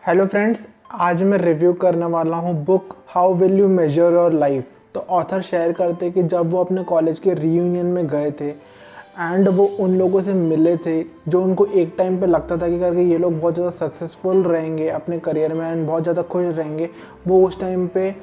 Hello friends, आज मैं review करने वाला हूँ book how will you major your life. तो ऑथर शेयर करते कि जब वो अपने कॉलेज के रीयूनियन में गए थे एंड वो उन लोगों से मिले थे जो उनको एक टाइम पे लगता था कि करके ये लोग बहुत ज़्यादा सक्सेसफुल रहेंगे अपने करियर में एंड बहुत ज़्यादा खुश रहेंगे। वो उस टाइम पे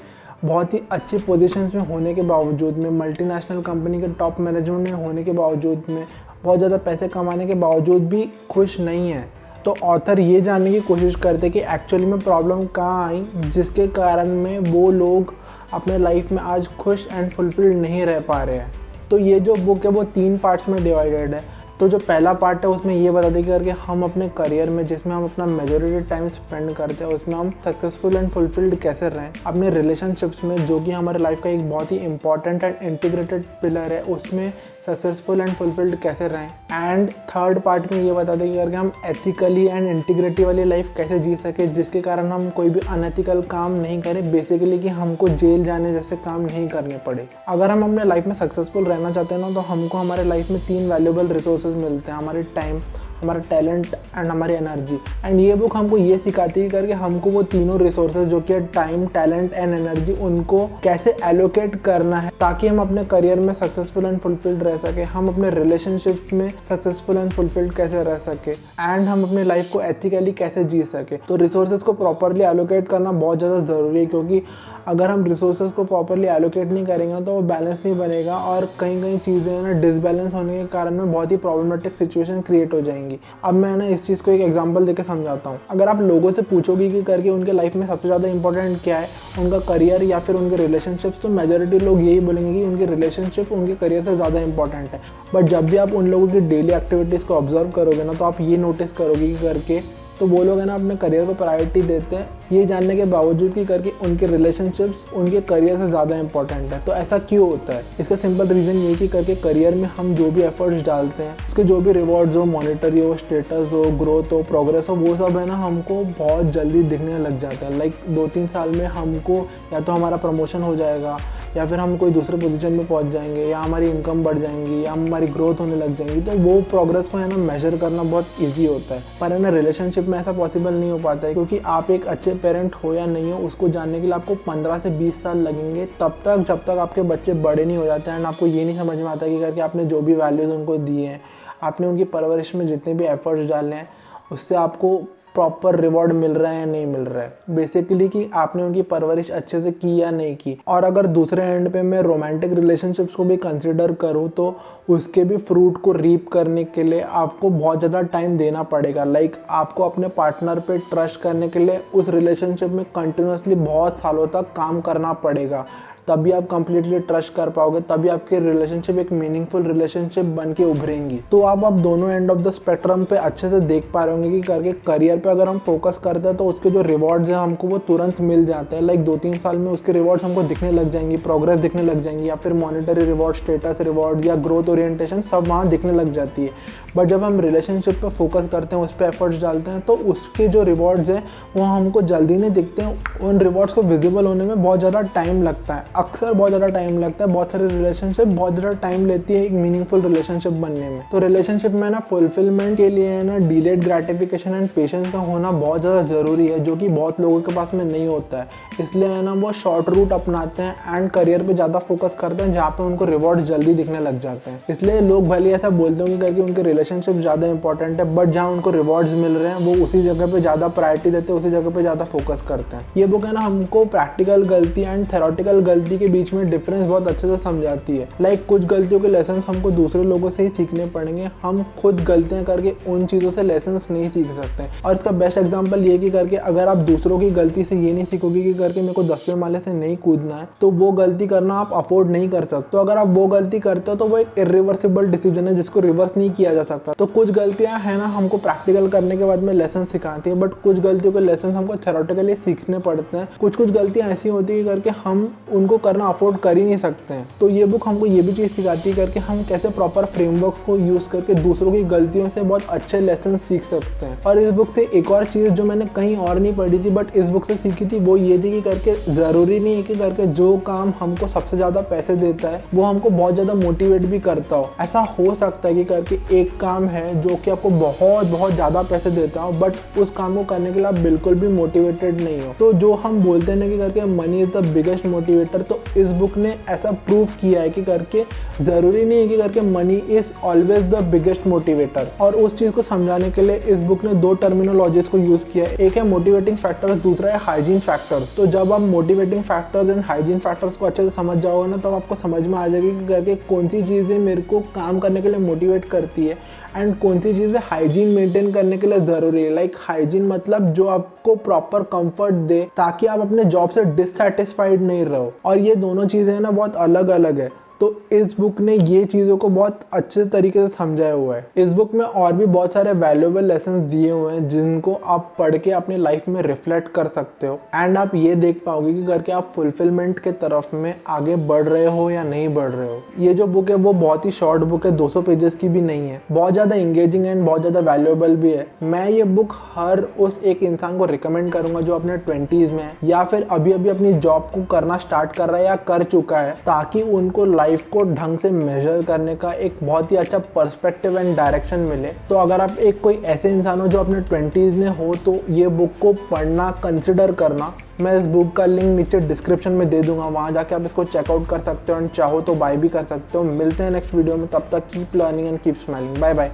बहुत ही अच्छी पोजीशंस में होने के बावजूद में, मल्टीनेशनल कंपनी के टॉप मैनेजमेंट में होने के बावजूद में, बहुत ज़्यादा पैसे कमाने के बावजूद भी खुश नहीं है। तो ऑथर ये जानने की कोशिश करते कि एक्चुअली में प्रॉब्लम कहाँ आई जिसके कारण में वो लोग अपने लाइफ में आज खुश एंड फुलफिल्ड नहीं रह पा रहे हैं। तो ये जो बुक है वो 3 पार्ट्स में डिवाइडेड है। तो जो पहला पार्ट है उसमें ये बता दें करके हम अपने करियर में जिसमें हम अपना मेजॉरिटी टाइम स्पेंड करते हैं उसमें हम सक्सेसफुल एंड फुलफिल्ड कैसे रहें। अपने रिलेशनशिप्स में जो कि हमारे लाइफ का एक बहुत ही इंपॉर्टेंट एंड इंटीग्रेटेड पिलर है उसमें सक्सेसफुल एंड फुलफिल्ड कैसे रहें। एंड थर्ड पार्ट में ये बता दें करके हम एथिकली एंड इंटीग्रिटी वाली लाइफ कैसे जी सके जिसके कारण हम कोई भी अनएथिकल काम नहीं करें, बेसिकली कि हमको जेल जाने जैसे काम नहीं करने पड़े। अगर हम अपने लाइफ में सक्सेसफुल रहना चाहते हैं ना, तो हमको हमारे लाइफ में 3 वैल्यूएबल रिसोर्सेज मिलते हैं, हमारे टाइम, हमारा टैलेंट एंड हमारी एनर्जी। एंड ये बुक हमको ये सिखाती है करके हमको वो तीनों रिसोर्सेज जो कि टाइम, टैलेंट एंड एनर्जी, उनको कैसे एलोकेट करना है ताकि हम अपने करियर में सक्सेसफुल एंड फुलफिल्ड रह सके, हम अपने रिलेशनशिप में सक्सेसफुल एंड फुलफिल्ड कैसे रह सके एंड हम अपने लाइफ को एथिकली कैसे जी सके। तो रिसोर्सेज को प्रॉपरली एलोकेट करना बहुत ज़्यादा ज़रूरी है, क्योंकि अगर हम रिसोर्सेज को प्रॉपरली एलोकेट नहीं करेंगे ना तो वो बैलेंस नहीं बनेगा और कहीं कहीं चीज़ें ना डिसबैलेंस होने के कारण में बहुत ही प्रॉब्लमेटिक सिचुएशन क्रिएट हो जाएंगी। अब मैं ना इस चीज़ को एक एग्जांपल देकर समझाता हूँ। अगर आप लोगों से पूछोगे कि करके उनके लाइफ में सबसे ज़्यादा इंपॉर्टेंट क्या है, उनका करियर या फिर उनके रिलेशनशिप्स, तो मेजॉरिटी लोग यही बोलेंगे कि उनके रिलेशनशिप उनके करियर से ज़्यादा इंपॉर्टेंट है। बट जब भी आप उन लोगों की डेली एक्टिविटीज़ को ऑब्जर्व करोगे ना तो आप ये नोटिस करोगे कि करके तो वो लोग है ना अपने करियर को प्रायोरिटी देते हैं, ये जानने के बावजूद कि करके उनके रिलेशनशिप्स उनके करियर से ज़्यादा इंपॉर्टेंट है। तो ऐसा क्यों होता है? इसका सिंपल रीज़न ये कि करके करियर में हम जो भी एफर्ट्स डालते हैं उसके जो भी रिवॉर्ड्स हो, मॉनिटरी हो, स्टेटस हो, ग्रोथ हो, प्रोग्रेस हो, वो सब है ना हमको बहुत जल्दी दिखने लग जाता है। लाइक 2-3 साल में हमको या तो हमारा प्रमोशन हो जाएगा या फिर हम कोई दूसरे पोजीशन में पहुंच जाएंगे या हमारी इनकम बढ़ जाएंगी या हमारी ग्रोथ होने लग जाएंगी। तो वो प्रोग्रेस को है ना मेजर करना बहुत इजी होता है, पर है ना रिलेशनशिप में ऐसा पॉसिबल नहीं हो पाता है, क्योंकि आप एक अच्छे पेरेंट हो या नहीं हो उसको जानने के लिए आपको 15 से 20 साल लगेंगे, तब तक जब तक आपके बच्चे बड़े नहीं हो जाते हैं एंड आपको ये नहीं समझ में आता कि करके आपने जो भी वैल्यूज़ उनको दिए हैं, आपने उनकी परवरिश में जितने भी एफर्ट्स डाले हैं उससे आपको प्रॉपर रिवॉर्ड मिल रहा है या नहीं मिल रहा है, बेसिकली कि आपने उनकी परवरिश अच्छे से की या नहीं की। और अगर दूसरे एंड पे मैं रोमांटिक रिलेशनशिप्स को भी कंसिडर करूँ तो उसके भी फ्रूट को रीप करने के लिए आपको बहुत ज़्यादा टाइम देना पड़ेगा। लाइक आपको अपने पार्टनर पे ट्रस्ट करने के लिए उस रिलेशनशिप में कंटिन्यूसली बहुत सालों तक काम करना पड़ेगा, तभी आप कंप्लीटली ट्रस्ट कर पाओगे, तभी आपकी रिलेशनशिप एक मीनिंगफुल रिलेशनशिप बन के उभरेंगी। तो आप दोनों एंड ऑफ द स्पेक्ट्रम पे अच्छे से देख पा रहे होंगे कि करके करियर पे अगर हम फोकस करते हैं तो उसके जो रिवॉर्ड्स हैं हमको वो तुरंत मिल जाते हैं। लाइक 2-3 साल में उसके रिवॉर्ड्स हमको दिखने लग जाएंगी, प्रोग्रेस दिखने लग जाएंगी या फिर मॉनिटरी रिवॉर्ड, स्टेटस रिवॉर्ड या ग्रोथ ओरिएंटेशन सब वहाँ दिखने लग जाती है। बट जब हम रिलेशनशिप पे फोकस करते हैं, उस पर एफर्ट्स डालते हैं, तो उसके जो रिवॉर्ड्स हैं वो हमको जल्दी नहीं दिखते हैं। उन रिवॉर्ड्स को विजिबल होने में बहुत ज़्यादा टाइम लगता है, अक्सर बहुत ज़्यादा टाइम लगता है। बहुत सारी रिलेशनशिप बहुत ज़्यादा टाइम लेती है एक मीनिंगफुल रिलेशनशिप बनने में। तो रिलेशनशिप में ना फुलफिलमेंट के लिए है ना डिलेड ग्रेटिफिकेशन एंड पेशेंस का होना बहुत ज़्यादा ज़रूरी है, जो कि बहुत लोगों के पास में नहीं होता है। इसलिए है ना वो शॉर्ट रूट अपनाते हैं एंड करियर पे ज़्यादा फोकस करते हैं जहाँ पे उनको रिवॉर्ड जल्दी दिखने लग जाते हैं। इसलिए लोग भले ऐसा बोलते हैं करके उनके रिलेशनशिप ज़्यादा इंपॉर्टेंट है, बट जहाँ उनको रिवॉर्ड्स मिल रहे हैं वो उसी जगह पे ज़्यादा प्रायोरिटी देते हैं, उसी जगह पे ज़्यादा फोकस करते हैं। ये बुक है ना हमको प्रैक्टिकल गलती एंड थेरोटिकल गलती के बीच में डिफरेंस बहुत अच्छे से समझाती है। लाइक कुछ गलतियों के लेसन हमको दूसरे लोगों से ही सीखने पड़ेंगे, हम खुद गलतियाँ करके उन चीज़ों से लेसन नहीं सीख सकते। और इसका बेस्ट एग्जाम्पल ये कि करके अगर आप दूसरों की गलती से ये नहीं सीखोगे कि करके मेरे को 10वें माले से नहीं कूदना है, तो वो गलती करना आप अफोर्ड नहीं कर सकते। तो अगर आप वो गलती करते हो तो वो एक इरिवर्सिबल डिसीजन है जिसको रिवर्स नहीं किया जा सकता। तो कुछ गलतियां है ना हमको प्रैक्टिकल करने के बाद में लेसन सिखाती है, बट कुछ गलतियों के लेसन हमको थेरोटिकली सीखने पड़ते हैं। कुछ गलतियां ऐसी होती है करके हम उनको को करना अफोर्ड कर ही नहीं सकते हैं। तो ये बुक हमको ये भी चीज़ सिखाती है करके हम कैसे प्रॉपर फ्रेमवर्क्स को यूज़ करके दूसरों की गलतियों से बहुत अच्छे लेसन सीख सकते हैं। और इस बुक से एक और चीज़ जो मैंने कहीं और नहीं पढ़ी थी बट इस बुक से सीखी थी वो ये थी कि करके ज़रूरी नहीं है कि करके जो काम हमको सबसे ज़्यादा पैसे देता है वो हमको बहुत ज़्यादा मोटिवेट भी करता हो। ऐसा हो सकता है कि करके एक काम है जो कि आपको बहुत बहुत ज़्यादा पैसे देता हो बट उस काम को करने के लिए आप बिल्कुल भी मोटिवेटेड नहीं हो। तो जो हम बोलते हैं ना कि करके money is the biggest motivator, तो इस बुक ने ऐसा प्रूव किया है कि करके ज़रूरी नहीं है कि करके money is always the biggest motivator. और उस चीज़ को समझाने के लिए इस बुक ने दो टर्मिनोलॉजीज को यूज़ किया है, एक है मोटिवेटिंग फैक्टर्स, दूसरा है हाइजीन फैक्टर्स। तो जब आप motivating factors and hygiene factors को अच्छे से समझ जाओगे ना, तो आपको समझ में आ जाएगी कि करके कौन सी चीज़ें मेरे को काम करने के लिए मोटिवेट करती है एंड कौन सी चीज़ें हाइजीन मेंटेन करने के लिए ज़रूरी है। लाइक हाइजीन मतलब जो आपको प्रॉपर कंफर्ट दे ताकि आप अपने जॉब से डिससेटिस्फाइड नहीं रहो, और ये दोनों चीज़ें ना बहुत अलग अलग है। तो इस बुक ने ये चीज़ों को बहुत अच्छे तरीके से समझाया हुआ है। इस बुक में और भी बहुत सारे वैल्यूएबल लेसन दिए हुए हैं जिनको आप पढ़ के अपने लाइफ में रिफ्लेक्ट कर सकते हो एंड आप ये देख पाओगे कि करके आप फुलफिलमेंट के तरफ में आगे बढ़ रहे हो या नहीं बढ़ रहे हो। ये जो बुक है वो बहुत ही शॉर्ट बुक है, 200 पेजेस की भी नहीं है, बहुत ज़्यादा इंगेजिंग एंड बहुत ज़्यादा वैल्यूएबल भी है। मैं ये बुक हर उस एक इंसान को रिकमेंड करूँगा जो अपने 20s में है या फिर अभी अभी अपनी जॉब को करना स्टार्ट कर रहा है या कर चुका है, ताकि उनको लाइफ को ढंग से मेजर करने का एक बहुत ही अच्छा पर्सपेक्टिव एंड डायरेक्शन मिले। तो अगर आप एक कोई ऐसे इंसान हो जो अपने 20s में हो तो ये बुक को पढ़ना कंसिडर करना। मैं इस बुक का लिंक नीचे डिस्क्रिप्शन में दे दूंगा, वहाँ जाके आप इसको चेकआउट कर सकते हो एंड चाहो तो बाय भी कर सकते हो। मिलते हैं नेक्स्ट वीडियो में, तब तक keep learning and keep smiling. Bye bye.